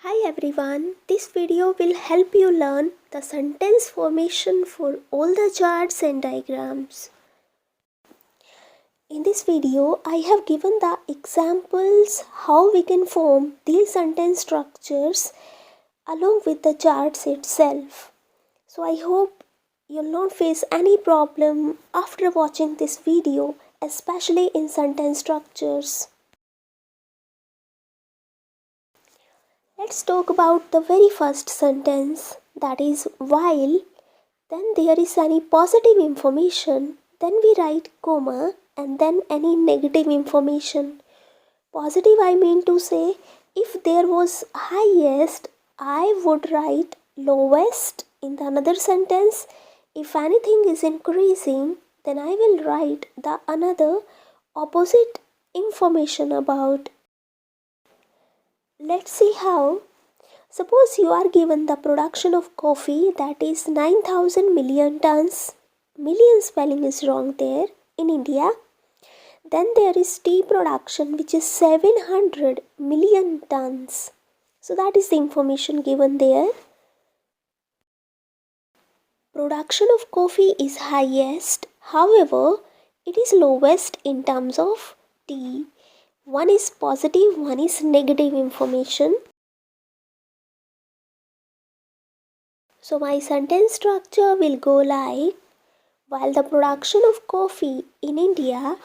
Hi everyone, this video will help you learn the sentence formation for all the charts and diagrams. In this video, I have given the examples how we can form these sentence structures along with the charts itself. So I hope you'll not face any problem after watching this video, especially in sentence structures. Let's talk about the very first sentence, that is while. Then there is any positive information, then we write comma and then any negative information. Positive, I mean to say, if there was highest, I would write lowest in the another sentence. If anything is increasing, then I will write the another opposite information about. Let's see how. Suppose you are given the production of coffee that is 9,000 million tons. Million spelling is wrong there in India. Then there is tea production which is 700 million tons. So that is the information given there. Production of coffee is highest. However, it is lowest in terms of tea. One is positive, one is negative information. So my sentence structure will go like, while the production of coffee in India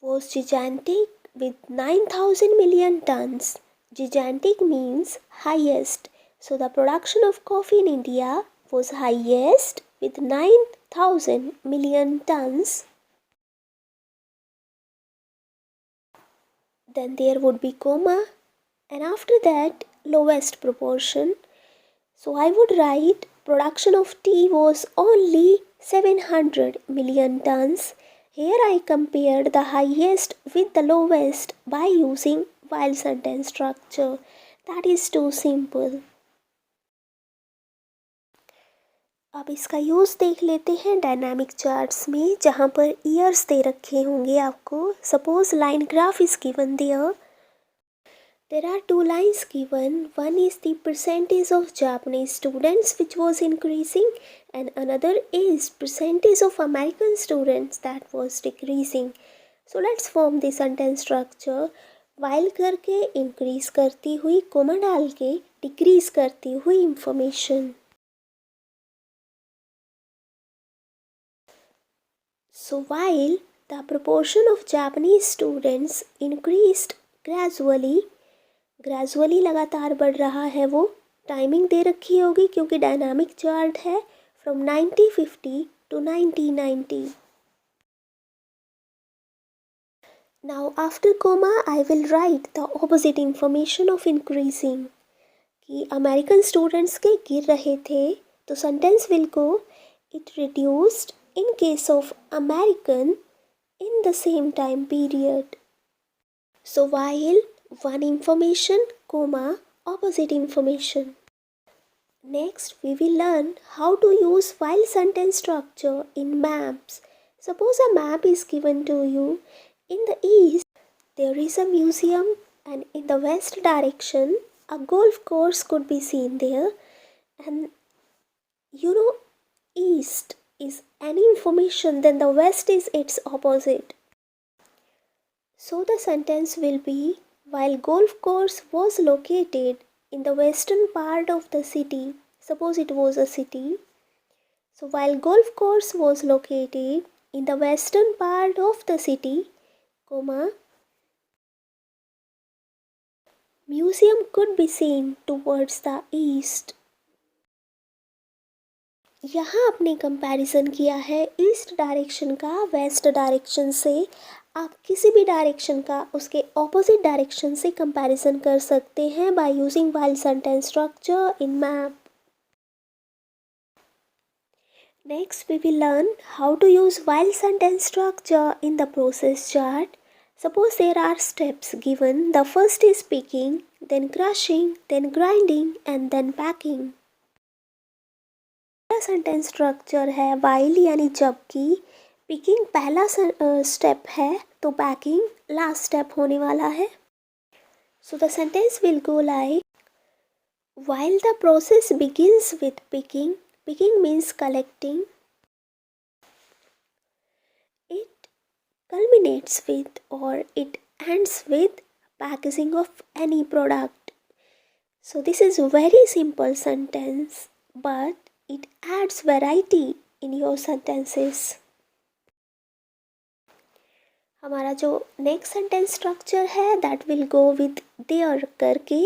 was gigantic with 9,000 million tons. Gigantic means highest. So the production of coffee in India was highest with 9,000 million tons. Then there would be comma and after that lowest proportion. So I would write production of tea was only 700 million tons. Here I compared the highest with the lowest by using while sentence structure. That is too simple. अब इसका use देख लेते हैं dynamic charts में, जहाँ पर years they रखे होंगे आपको. Suppose line graph is given there. There are two lines given. One is the percentage of Japanese students which was increasing and another is percentage of American students that was decreasing. So let's form the sentence structure. While करके increase करती हुई coma डाल के decrease करती हुई information. So while the proportion of Japanese students increased gradually लगातार बढ़ रहा है वो. टाइमिंग दे रखी होगी क्योंकि डायनामिक चार्ट है from 1950 to 1990. Now after comma I will write the opposite information of increasing. कि अमेरिकन स्टूडेंट्स के गिर रहे थे तो sentence will go it reduced in case of American in the same time period. So while one information, comma, opposite information. Next, we will learn how to use while sentence structure in maps. Suppose a map is given to you. In the east, there is a museum and in the west direction, a golf course could be seen there. And east is any information, then the west is its opposite. So the sentence will be, while golf course was located in the western part of the city, suppose it was a city. So while golf course was located in the western part of the city, comma, museum could be seen towards the east. यहाँ आपने comparison किया है east direction का west direction से. आप किसी भी direction का उसके ऑपोजिट डायरेक्शन से कंपैरिजन कर सकते हैं by using while sentence structure in map. Next we will learn how to use while sentence structure in the process chart. Suppose there are steps given. The first is picking, then crushing, then grinding and then packing. Sentence structure है while यानी जबकि. Picking पहला step है तो packing last step होने वाला है. So the sentence will go like, while the process begins with picking, picking means collecting, it culminates with or it ends with packaging of any product. So this is a very simple sentence, but it adds variety in your sentences. हमारा जो next sentence structure है that will go with there करके.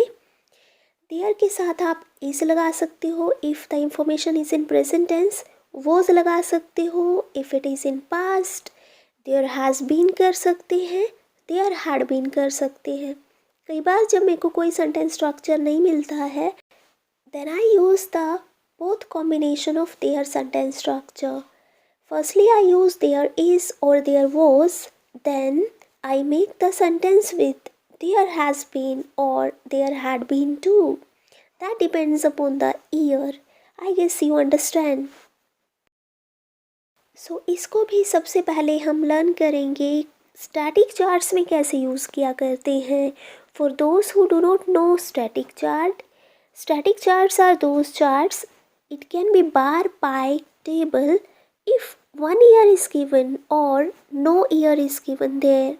There के साथ आप is लगा सकते हो if the information is in present tense, was लगा सकते हो if it is in past, there has been कर सकते हैं, देयर हैड बीन कर सकते हैं. कई बार जब मेरे को कोई सेंटेंस स्ट्रक्चर नहीं मिलता है then I use the both combination of there sentence structure. Firstly I use there is और there was. Then I make the sentence with there has been or there had been too. That depends upon the year. I guess you understand. So इसको भी सबसे पहले हम learn करेंगे static charts में कैसे use किया करते हैं. For those who do not know static charts are those charts. It can be bar, pie, table. If one year is given or no year is given there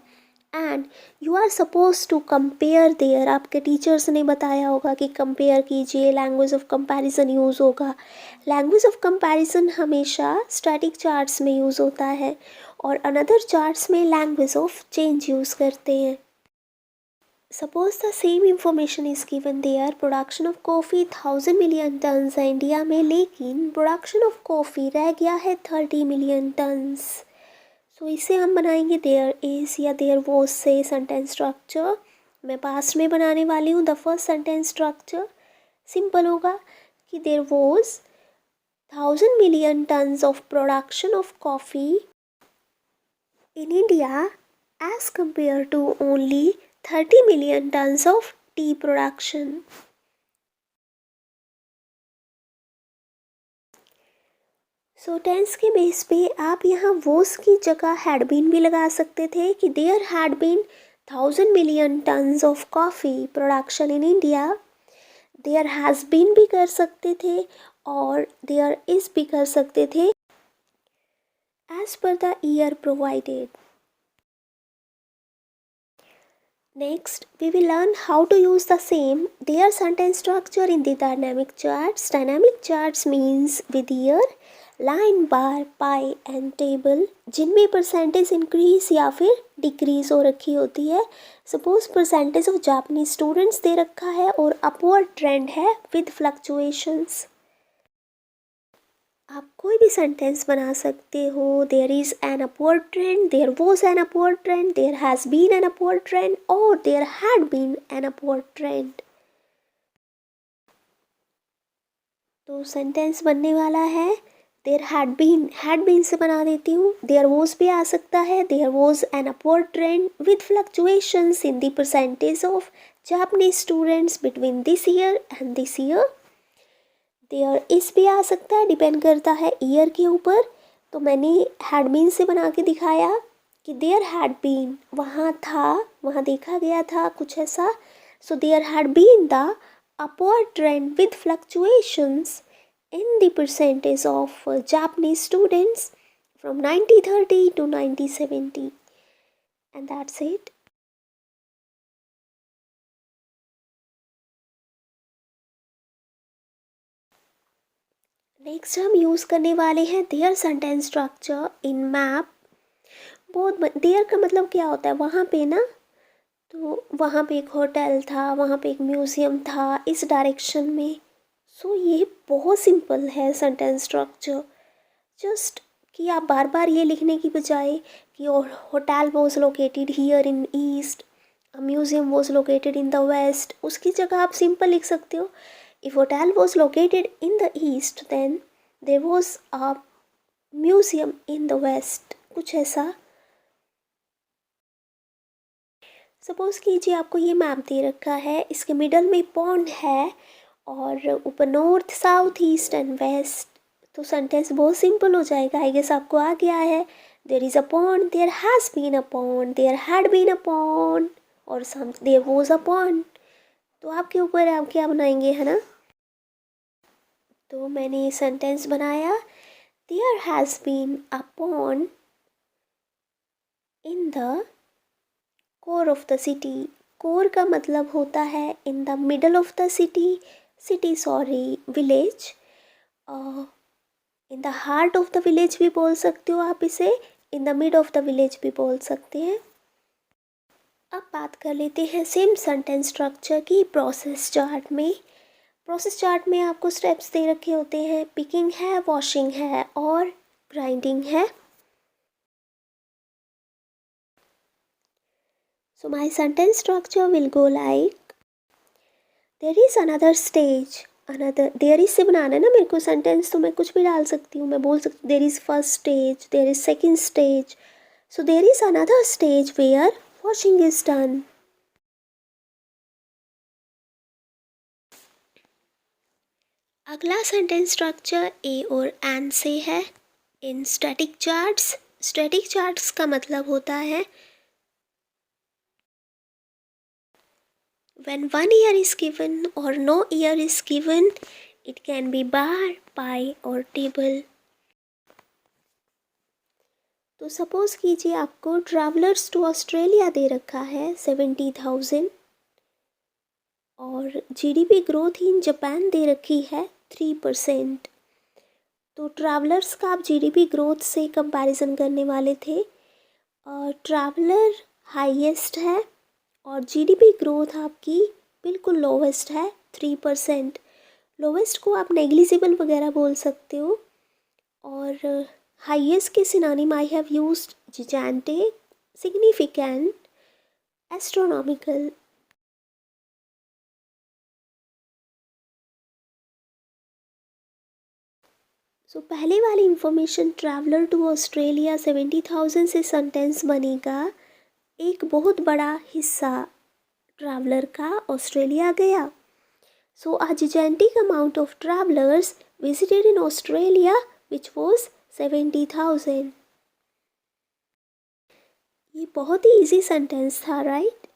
and you are supposed to compare there. आपके teachers ने बताया होगा कि compare कीजिए, language of comparison use होगा. Language of comparison हमेशा static charts में यूज़ होता है और अनदर चार्ट्स में लैंग्वेज ऑफ चेंज यूज़ करते हैं. Suppose the same information is given there. Production of coffee 1000 million tons है इंडिया में, लेकिन प्रोडक्शन ऑफ कॉफ़ी रह गया है 30 मिलियन टन्स. सो इसे हम बनाएंगे देयर इज़ या देयर वॉज से सेंटेंस स्ट्रक्चर. मैं पास्ट में बनाने वाली हूँ. The first sentence structure simple होगा कि there was 1000 million tons of production of coffee in India as compared to only 30 million tons of tea production. So tense के base पे आप यहाँ वॉज की जगह हैड बीन भी लगा सकते थे कि there had been 1000 million tons of coffee production in India. There has been भी कर सकते थे और देयर इज़ भी कर सकते थे as per the year provided. Next, we will learn how to use the same their sentence structure in the dynamic charts. Dynamic charts means with year, line, bar, pie and table जिनमें percentage increase या फिर decrease हो रखी होती है. Suppose percentage of Japanese students दे रखा है और अपवर्ड ट्रेंड है विद फ्लक्चुएशंस. आप कोई भी सेंटेंस बना सकते हो. There is an upward trend, there was an upward trend, there has been an upward trend और there had been an upward trend. तो सेंटेंस बनने वाला है देयर हैड बीन से बना देती हूँ. देयर वॉज भी आ सकता है. There was an upward trend with fluctuations in the percentage of Japanese students between this year and this year. There is भी आ सकता है, डिपेंड करता है ईयर के ऊपर. तो मैंने हैड बीन से बना के दिखाया कि देयर हैड बीन वहाँ था, वहाँ देखा गया था कुछ ऐसा. So there had been the upward trend with fluctuations in the percentage of Japanese students from 1930 to 1970. And that's it. Next हम यूज़ करने वाले हैं there sentence structure in map. बहुत देयर का मतलब क्या होता है वहाँ पे ना, तो वहाँ पे एक होटल था, वहाँ पे एक म्यूज़ियम था इस डायरेक्शन में. सो ये बहुत सिंपल है सेंटेंस स्ट्रक्चर. जस्ट कि आप बार बार ये लिखने की बजाय कि hotel was located here in east, museum was located in the west, उसकी जगह आप सिंपल लिख सकते हो if hotel was located in the east then there was a museum in the west, कुछ ऐसा. सपोज़ कीजिए आपको ये मैप दे रखा है, इसके मिडल में पॉन्ड है और ऊपर north south east and west. तो सेंटेंस बहुत सिंपल हो जाएगा. आई गेस आपको आ गया है. There is a pond, there has been a pond, there had been a pond. और some there was a pond. तो आपके ऊपर है आप क्या बनाएंगे, है ना। तो मैंने ये सेंटेंस बनाया, there has been a pond in the core of the city. Core का मतलब होता है in the middle of the city, city sorry village. In the heart of the village भी बोल सकते हो आप इसे, in the mid of the village भी बोल सकते हैं। अब बात कर लेते हैं सेम सेंटेंस स्ट्रक्चर की प्रोसेस चार्ट में। प्रोसेस चार्ट में आपको स्टेप्स दे रखे होते हैं, पिकिंग है, वॉशिंग है और ग्राइंडिंग है। So my sentence structure will go like, there is another stage, another there is से बनाना है ना मेरे को सेंटेंस, तो मैं कुछ भी डाल सकती हूँ, मैं बोल सकती हूँ there is first stage, there is second stage, so there is another stage where washing is done. अगला सेंटेंस स्ट्रक्चर ए और एन से है। In static charts, static charts का मतलब होता है when one year is given or no year is given, it can be bar, pie or table. तो suppose कीजिए आपको ट्रैवलर्स टू ऑस्ट्रेलिया दे रखा है 70,000 और जीडीपी ग्रोथ इन जापान दे रखी है 3%। तो ट्रैवलर्स का आप जीडीपी ग्रोथ से कंपैरिजन करने वाले थे। ट्रैवलर हाईएस्ट है और जीडीपी ग्रोथ आपकी बिल्कुल लोवेस्ट है 3%। लोवेस्ट को आप नेग्लिजिबल वगैरह बोल सकते हो। और हाईएस्ट के synonym I have used gigantic, significant, astronomical. So पहले वाली इंफॉर्मेशन ट्रैवलर टू ऑस्ट्रेलिया 70,000 से सेंटेंस बनेगा, एक बहुत बड़ा हिस्सा ट्रैवलर का ऑस्ट्रेलिया गया। सो अ gigantic amount of travelers visited in Australia which was 70,000। ये बहुत ही इजी सेंटेंस था, राइट।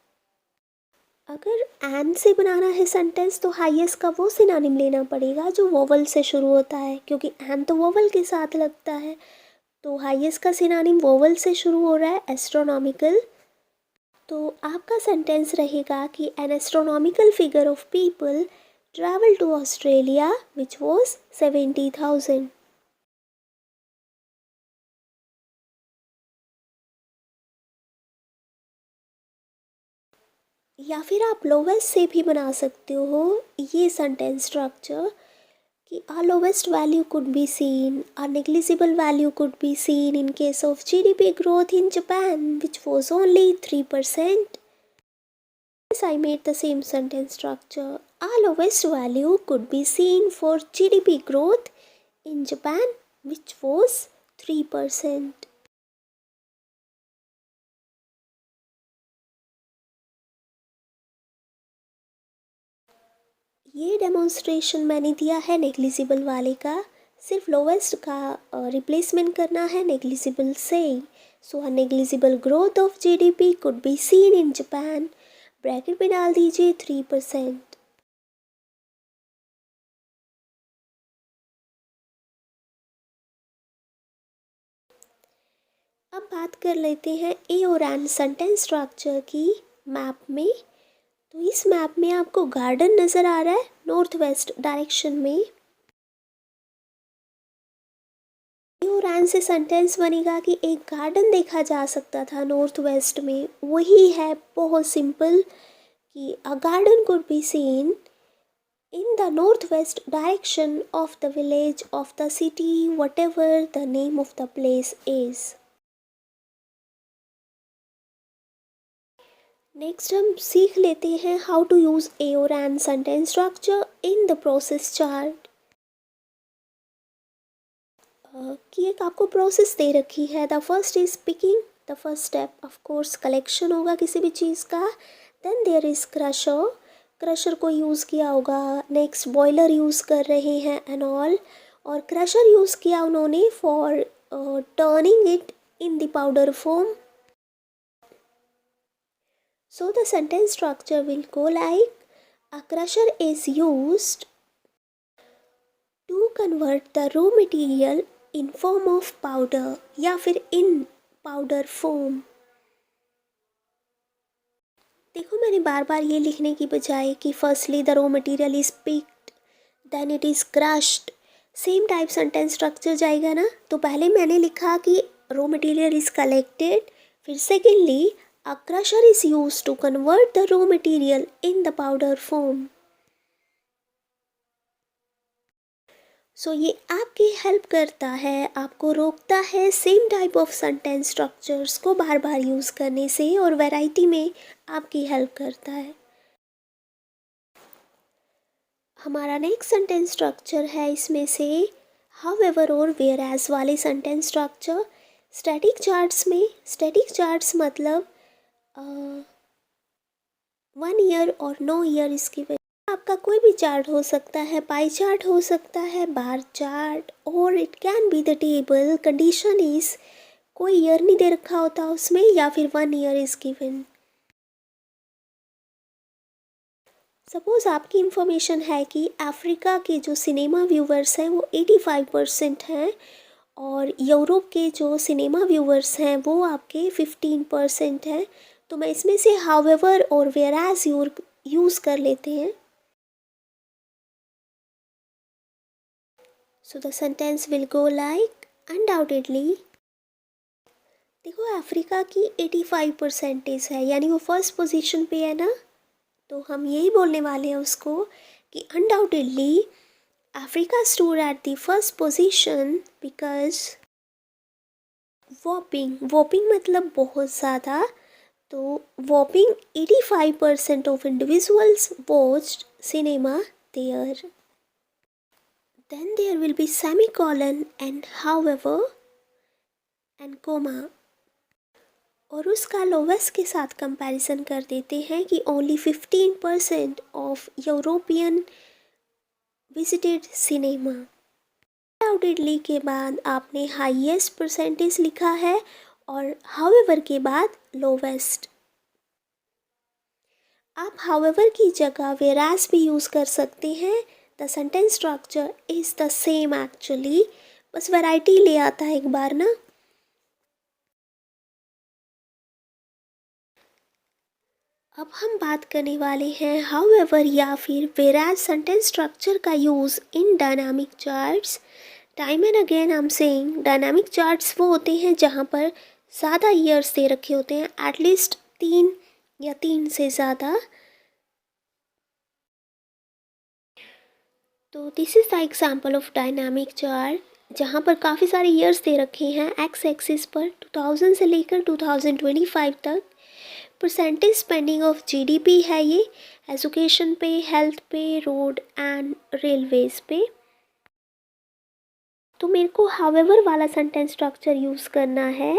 अगर एन से बनाना है सेंटेंस तो हाईएस्ट का वो सिनोनिम लेना पड़ेगा जो वोवल से शुरू होता है, क्योंकि एन तो वोवल के साथ लगता है। तो हाईएस्ट का सिनोनिम वोवल से शुरू हो रहा है, एस्ट्रोनॉमिकल। तो आपका सेंटेंस रहेगा कि an astronomical figure of people travel to Australia which was 70,000। या फिर आप लोवेस्ट से भी बना सकते हो ये सेंटेंस स्ट्रक्चर कि a lowest value could be seen, a negligible value could be seen in case of GDP growth in Japan which was only 3%. Yes, I made the same sentence structure. A lowest value could be seen for GDP growth in Japan which was 3%. ये demonstration मैंने दिया है negligible वाले का, सिर्फ lowest का replacement करना है नेग्लिजिबल से। So a negligible growth of GDP could be seen in Japan, bracket में डाल दीजिए 3%। अब बात कर लेते हैं ए और एन सेंटेंस स्ट्रक्चर की मैप में। तो इस मैप में आपको गार्डन नज़र आ रहा है नॉर्थ वेस्ट डायरेक्शन में। और एन से सेंटेंस बनेगा कि एक गार्डन देखा जा सकता था नॉर्थ वेस्ट में। वही है, बहुत सिंपल, कि a garden could be seen in the north west direction of the village of the city, whatever the name of the place is. Next हम सीख लेते हैं हाउ टू यूज ए और an sentence structure in the process chart. कि एक आपको process दे रखी है, the first is picking, the first step of course collection होगा किसी भी चीज़ का। Then there is crusher, crusher को यूज़ किया होगा। नेक्स्ट बॉयलर यूज़ कर रहे हैं एंड ऑल, और क्रशर यूज़ किया उन्होंने for turning it in the powder form. So the sentence structure will go like, a crusher is used to convert the raw material in form of powder या फिर in powder form। देखो मैंने बार बार ये लिखने की बजाय कि firstly the raw material is picked then it is crushed, same type sentence structure जाएगा ना। तो पहले मैंने लिखा कि रॉ मटेरियल इज कलेक्टेड, फिर secondly a crusher is use to convert the raw material in the powder form. So ये आपकी हेल्प करता है, आपको रोकता है same type of sentence structures को बार बार यूज़ करने से, और वैरायटी में आपकी हेल्प करता है। हमारा नेक्स्ट सेंटेंस स्ट्रक्चर है इसमें से हाउएवर और वेयरएज वाले सेंटेंस स्ट्रक्चर। स्टैटिक चार्ट्स में, स्टैटिक चार्ट्स मतलब 1 ईयर और नो ईयर इसकी वजह। आपका कोई भी चार्ट हो सकता है, पाई चार्ट हो सकता है, बार चार्ट, और it can be the table. Condition is कोई ईयर नहीं दे रखा होता उसमें, या फिर 1 ईयर इज गिवन। सपोज़ आपकी इंफॉर्मेशन है कि अफ्रीका के जो सिनेमा व्यूवर्स हैं वो 85% हैं, और यूरोप के जो सिनेमा व्यूवर्स हैं वो आपके 15% हैं। तो मैं इसमें से हाउएवर और वेयरएज यूज़ कर लेते हैं। So the sentence will go like, undoubtedly. देखो अफ्रीका की 85% है, यानी वो फर्स्ट पोजीशन पे है ना, तो हम यही बोलने वाले हैं उसको कि undoubtedly Africa stood at the first position because whopping मतलब बहुत ज़्यादा, तो whopping 85% of individuals watched cinema there. Then there will be semicolon and however and comma, और उसका लोवेस्ट के साथ कंपैरिजन कर देते हैं कि only 15% of European visited cinema. Undoubtedly के बाद आपने हाईएस्ट परसेंटेज लिखा है और हाउएवर के बाद लोवेस्ट। आप हाउएवर की जगह वेराज भी यूज़ कर सकते हैं। The sentence structure is the same actually, बस वैरायटी ले आता है एक बार ना। अब हम बात करने वाले हैं हाउएवर या फिर वेराज सेंटेंस स्ट्रक्चर का use in dynamic charts. Time and again I am saying, dynamic charts वो होते हैं जहाँ पर ज़्यादा ईयर्स दे रखे होते हैं, एटलीस्ट 3 या 3 से ज़्यादा। तो this is the example of dynamic chart जहाँ पर काफ़ी सारे ईयर्स दे रखे हैं। एक्स एक्सिस पर 2000 से लेकर 2025 तक परसेंटेज स्पेंडिंग ऑफ जीडीपी है ये, एजुकेशन पे, हेल्थ पे, रोड एंड रेलवेज पे। तो मेरे को हाउएवर वाला सेंटेंस स्ट्रक्चर यूज़ करना है,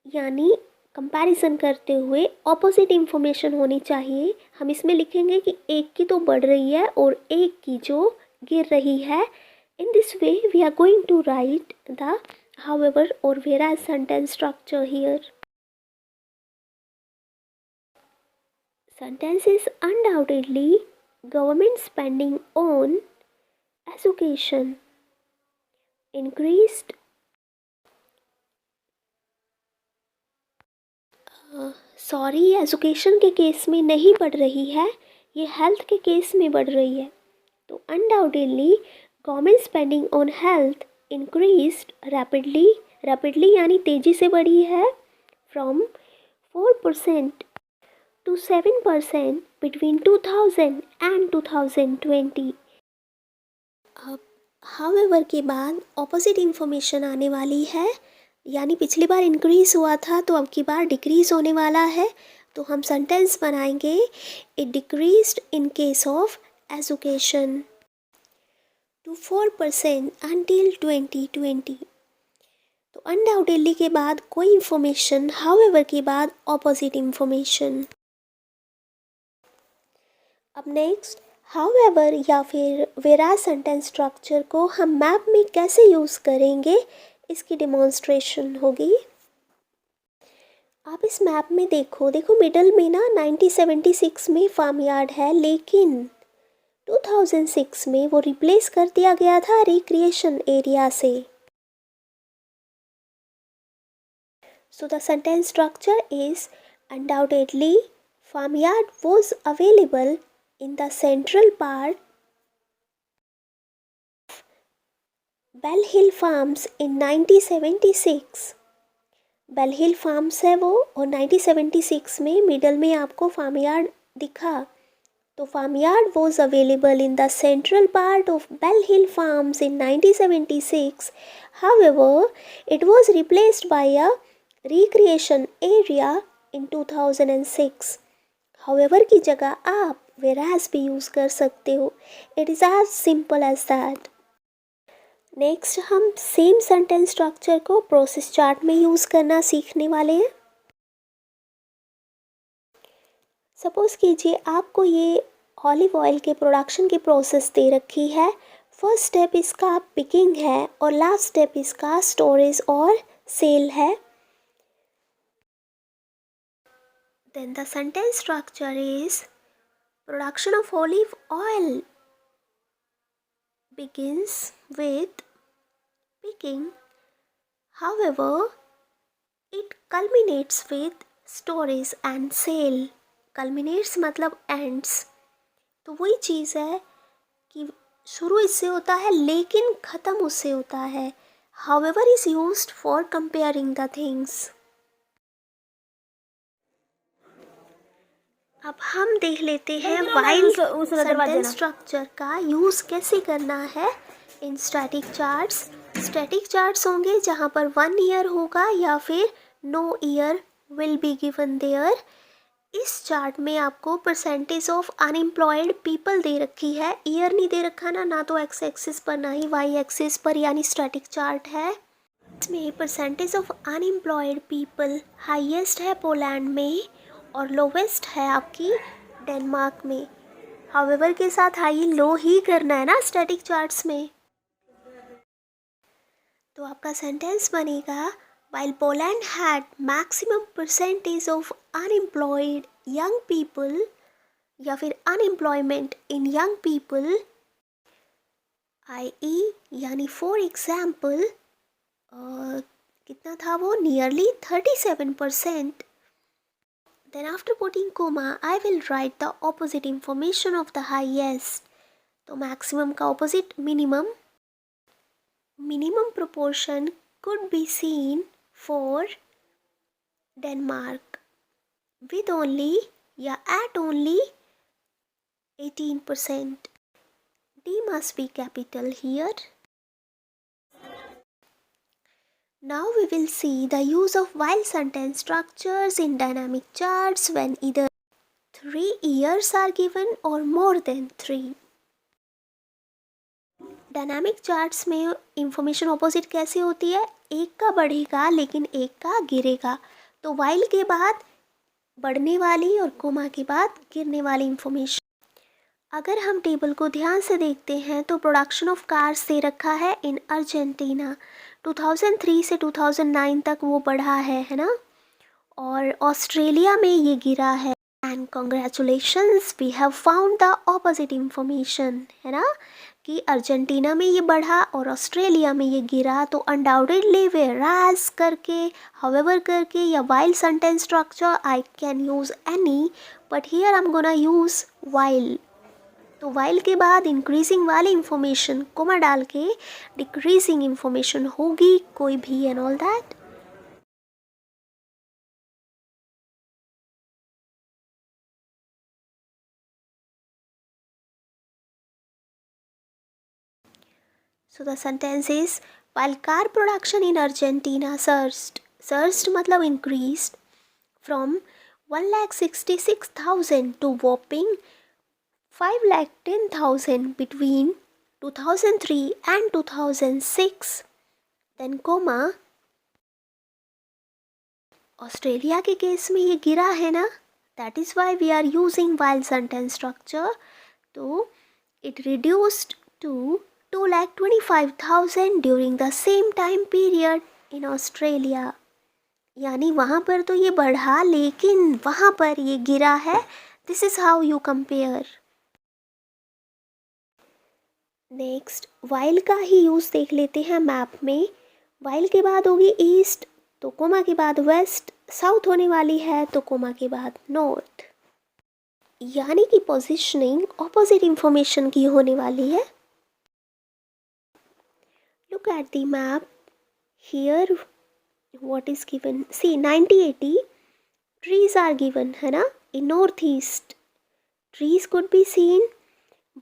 यानी कंपैरिजन करते हुए ऑपोजिट इंफॉर्मेशन होनी चाहिए। हम इसमें लिखेंगे कि एक की तो बढ़ रही है और एक की जो गिर रही है। In this way we are going to write the however और whereas sentence structure here. Sentence is undoubtedly government spending on education increased। Sorry, education के केस में नहीं बढ़ रही है, ये हेल्थ के केस में बढ़ रही है। तो undoubtedly government spending on health increased rapidly यानी तेज़ी से बढ़ी है, फ्रॉम 4% to 7% between 2000 and 2020। अब हाउएवर के बाद ऑपोजिट इंफॉर्मेशन आने वाली है, यानी पिछली बार इंक्रीज़ हुआ था तो अब की बार डिक्रीज़ होने वाला है। तो हम सेंटेंस बनाएंगे, it decreased in case of education to 4% until 2020। तो अनडाउटेडली के बाद कोई इंफॉर्मेशन, हाउएवर के बाद ऑपोजिट इंफॉर्मेशन। अब नेक्स्ट हाउएवर या फिर वेराज सेंटेंस स्ट्रक्चर को हम मैप में कैसे यूज़ करेंगे इसकी डेमोन्स्ट्रेशन होगी। आप इस मैप में देखो देखो मिडल में ना 1976 में फार्म यार्ड है, लेकिन 2006 में वो रिप्लेस कर दिया गया था रिक्रिएशन एरिया से। So the sentence structure is undoubtedly farmyard was available in the central part Bell Hill Farms in 1976। Bell Hill Farms है वो, और 1976 में मिडल में आपको फार्म यार्ड दिखा, तो farm yard was available in the central part of Bell Hill Farms in 1976। However it was replaced by a recreation area in 2006। However की जगह आप whereas भी यूज़ कर सकते हो। It is as simple as that. Next हम same sentence structure को process chart में यूज़ करना सीखने वाले हैं। सपोज़ कीजिए आपको ये ऑलिव ऑयल के प्रोडक्शन की प्रोसेस दे रखी है। फर्स्ट स्टेप इसका पिकिंग है और लास्ट स्टेप इसका स्टोरेज और सेल है। Then the sentence structure is production of olive oil begins with picking. However, it culminates with storage and sale. Culminates मतलब ends। तो वही चीज़ है कि शुरू इससे होता है लेकिन ख़त्म उससे होता है। However is used for comparing the things। अब हम देख लेते हैं वाइल सेंटेंस स्ट्रक्चर का यूज़ कैसे करना है in static charts. Static charts होंगे जहाँ पर 1 ईयर होगा या फिर no year will be given there. इस चार्ट में आपको परसेंटेज ऑफ अनएम्प्लॉयड पीपल दे रखी है, ईयर नहीं दे रखा ना तो एक्स एक्सिस पर ना ही वाई एक्सिस पर, यानी स्टैटिक चार्ट है। इसमें percentage of unemployed people highest है पोलैंड में और लोवेस्ट है आपकी डेनमार्क में। हाउएवर के साथ हाई लो ही करना है ना स्टैटिक चार्ट्स में। तो आपका सेंटेंस बनेगा while Poland had maximum percentage of unemployed young people या फिर unemployment in young people i.e. यानी फॉर एग्जाम्पल कितना था वो, nearly 37%। Then after putting comma, I will write the opposite information of the highest। तो maximum का opposite minimum। Minimum proportion could be seen for Denmark with only या at only 18%। D must be capital here। Now we will see the use of while sentence structures in dynamic charts when either 3 years are given or more than 3। Dynamic charts में information opposite कैसे होती है, एक का बढ़ेगा लेकिन एक का गिरेगा। तो वाइल के बाद बढ़ने वाली और कोमा के बाद गिरने वाली इंफॉर्मेशन। अगर हम टेबल को ध्यान से देखते हैं तो प्रोडक्शन ऑफ कार्स दे रखा है इन अर्जेंटीना। 2003 से 2009 तक वो बढ़ा है ना, और ऑस्ट्रेलिया में ये गिरा है। And congratulations we have found the opposite information, है ना, कि अर्जेंटीना में ये बढ़ा और ऑस्ट्रेलिया में ये गिरा। तो अनडाउटेडली वेराज करके, हाउएवर करके या while sentence structure I can use any, but here I am gonna use while. तो वाइल के बाद इंक्रीजिंग वाली इंफॉर्मेशन कोमा डाल के डिक्रीजिंग इंफॉर्मेशन होगी कोई भी and all that. So the sentence is while car production in Argentina surged मतलब increased from 1,66,000 to whopping 5,10,000 between 2003 and 2006। then comma Australia के केस में ये गिरा है ना, that is why we are using while sentence structure. तो it reduced to 2,25,000 during the same time period in Australia। यानी वहाँ पर तो ये बढ़ा लेकिन वहाँ पर ये गिरा है। This is how you compare. Next while का ही यूज़ देख लेते हैं मैप में। वाइल के बाद होगी ईस्ट, तो कोमा के बाद वेस्ट, साउथ होने वाली है तो कोमा के बाद नॉर्थ। यानी कि पोजीशनिंग ऑपोजिट इंफॉर्मेशन की होने वाली है। Look at the map here, what is given, see 90-80 trees are given है ना in northeast. Trees could be seen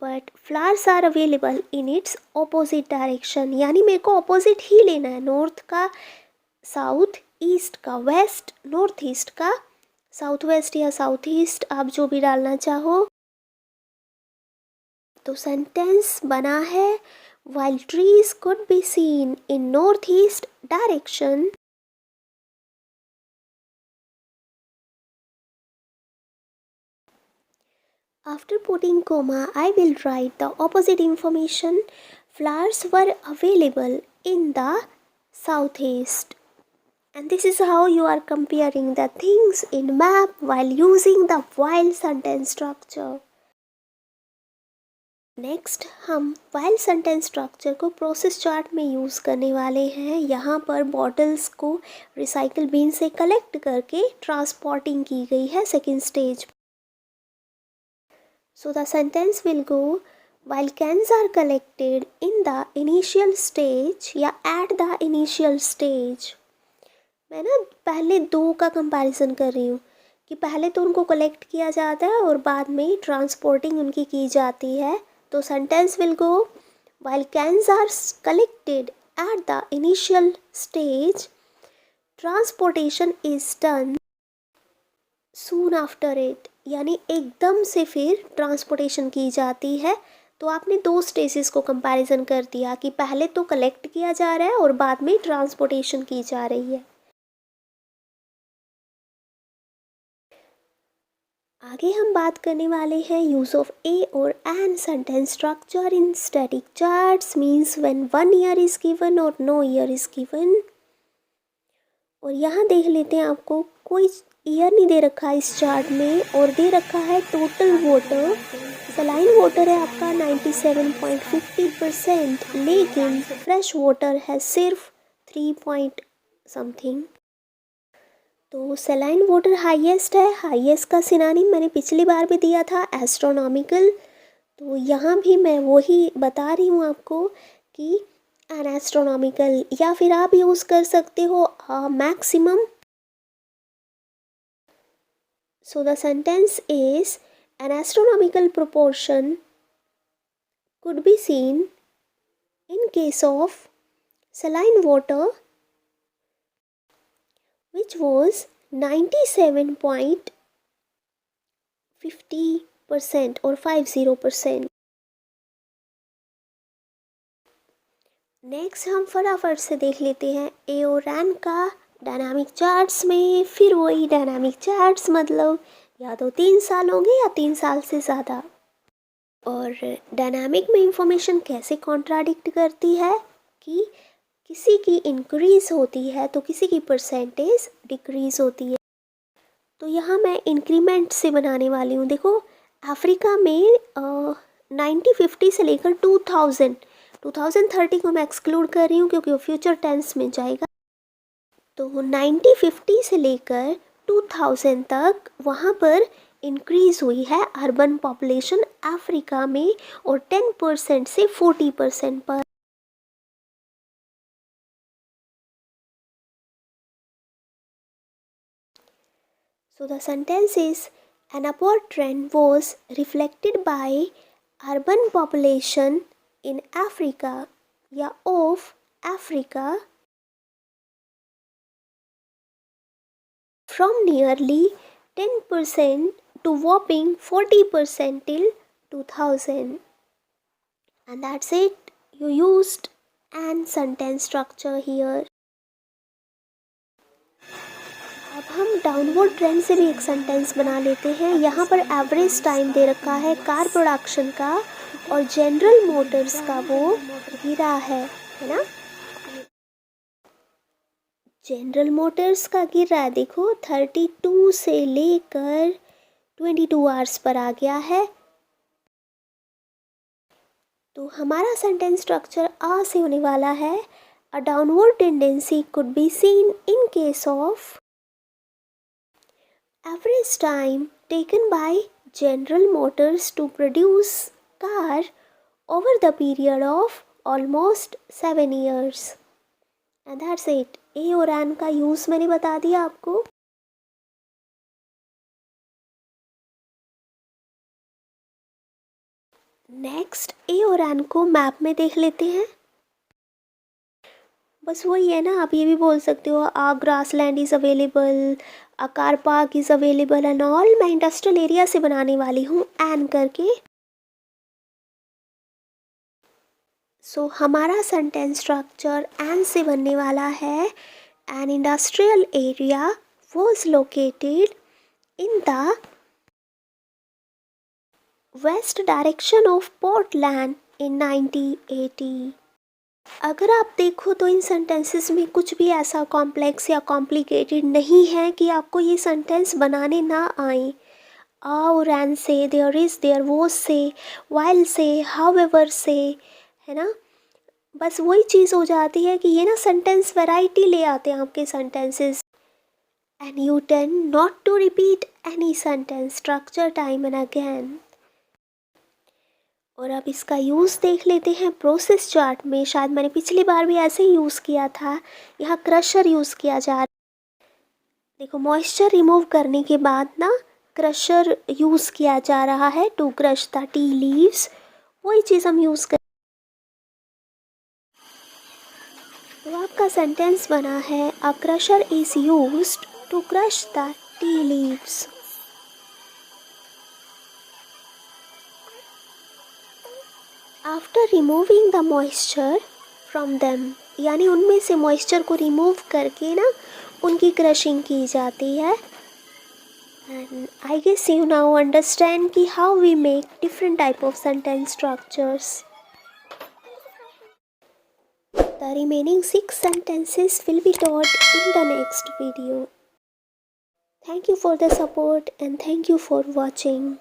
but flowers are available in its opposite direction, यानी मेरे को opposite ही लेना है, नॉर्थ का साउथ, ईस्ट का वेस्ट, नॉर्थ ईस्ट का साउथ वेस्ट या साउथ ईस्ट, आप जो भी डालना चाहो। तो सेंटेंस बना है while trees could be seen in northeast direction, after putting comma, I will write the opposite information. Flowers were available in the southeast. And this is how you are comparing the things in map while using the while sentence structure. Next हम while sentence structure को process chart में use करने वाले हैं। यहाँ पर bottles को recycle bin से कलेक्ट करके ट्रांसपोर्टिंग की गई है second stage. So the sentence will go, while cans are collected in the initial stage या at the initial stage। मैं ना पहले दो का कंपैरिजन कर रही हूँ कि पहले तो उनको कलेक्ट किया जाता है और बाद में ट्रांसपोर्टिंग उनकी की जाती है। तो sentence will go, while cans are collected at the initial stage, transportation is done soon after it, यानी एकदम से फिर ट्रांसपोर्टेशन की जाती है। तो आपने दो स्टेजेस को कंपैरिजन कर दिया कि पहले तो कलेक्ट किया जा रहा है और बाद में ट्रांसपोर्टेशन की जा रही है। आगे हम बात करने वाले हैं यूज़ ऑफ ए और an sentence structure in static charts, means when 1 year is given और नो ईयर इज गिवन। और यहाँ देख लेते हैं, आपको कोई ईयर नहीं दे रखा है इस चार्ट में और दे रखा है टोटल वाटर। सलाइन वाटर है आपका 97.50%, लेकिन फ्रेश वाटर है सिर्फ 3 पॉइंट समथिंग। तो सलाइन वाटर हाईएस्ट है। हाईएस्ट का सिनोनिम मैंने पिछली बार भी दिया था, एस्ट्रोनॉमिकल। तो यहाँ भी मैं वही बता रही हूँ आपको कि एन एस्ट्रोनॉमिकल, या फिर आप यूज़ कर सकते हो maximum. So the sentence is, an astronomical proportion could be seen in case of saline water, which was 97.50% or 50%। Next हम फटाफट से देख लेते हैं ए और एन का डायनामिक चार्ट्स में। फिर वही डायनामिक चार्ट्स, मतलब या तो 3 साल होंगे या 3 साल से ज़्यादा। और डायनामिक में इंफॉर्मेशन कैसे कॉन्ट्राडिक्ट करती है कि किसी की इंक्रीज़ होती है तो किसी की परसेंटेज डिक्रीज़ होती है। तो यहाँ मैं इंक्रीमेंट से बनाने वाली हूँ। देखो, अफ्रीका में 1950 से लेकर 2030 को मैं एक्सक्लूड कर रही हूँ क्योंकि वो फ्यूचर टेंस में जाएगा। तो 1950 से लेकर 2000 तक वहाँ पर इंक्रीज़ हुई है अर्बन पॉपुलेशन अफ्रीका में, और 10% से 40% पर। So the sentence is, an upward trend was reflected by urban population in Africa या of Africa from nearly 10% to whopping 40% till 2000. And that's it. You used an sentence structure here. अब हम downward trend से भी एक sentence बना लेते हैं। यहाँ पर एवरेज टाइम दे रखा है कार प्रोडक्शन का और जनरल मोटर्स का वो गिरा है ना। जनरल मोटर्स का गिर रहा है, देखो 32 से लेकर 22 आवर्स पर आ गया है। तो हमारा सेंटेंस स्ट्रक्चर आ से होने वाला है, a downward tendency could be seen in case of average time taken by General Motors to produce car over the period of almost 7 years. And that's it. ए और N का यूज़ मैंने बता दिया आपको। नेक्स्ट ए और एन को map में देख लेते हैं। बस वही है ना, आप ये भी बोल सकते हो a grass land is available, a car park is available and all. मैं इंडस्ट्रियल एरिया से बनाने वाली हूँ एन करके। सो हमारा सेंटेंस स्ट्रक्चर एन से बनने वाला है। An industrial area was located in the west direction of Portland in 1980। अगर आप देखो तो इन सेंटेंसेस में कुछ भी ऐसा कॉम्प्लेक्स या कॉम्प्लिकेटेड नहीं है कि आपको ये सेंटेंस बनाने ना आए। आ और एन से, देयर इज़, देयर वॉज से, वाइल से, हाउएवर से, है ना। बस वही चीज़ हो जाती है कि ये ना सेंटेंस वैरायटी ले आते हैं आपके sentences. And you tend not to repeat any sentence structure time and again. और अब इसका यूज़ देख लेते हैं प्रोसेस चार्ट में। शायद मैंने पिछली बार भी ऐसे ही यूज़ किया था। यहाँ क्रशर यूज़ किया जा रहा है। देखो मॉइस्चर रिमूव करने के बाद ना क्रशर यूज़ किया जा रहा है to crush the tea leaves. वही चीज़ हम यूज़ कर। तो आपका सेंटेंस बना है, a crusher is used to crush the tea leaves. After removing the moisture from them, यानी उनमें से मॉइस्चर को रिमूव करके ना उनकी क्रशिंग की जाती है। And I guess you now understand कि how we make different type of sentence structures. The remaining 6 sentences will be taught in the next video. Thank you for the support and thank you for watching.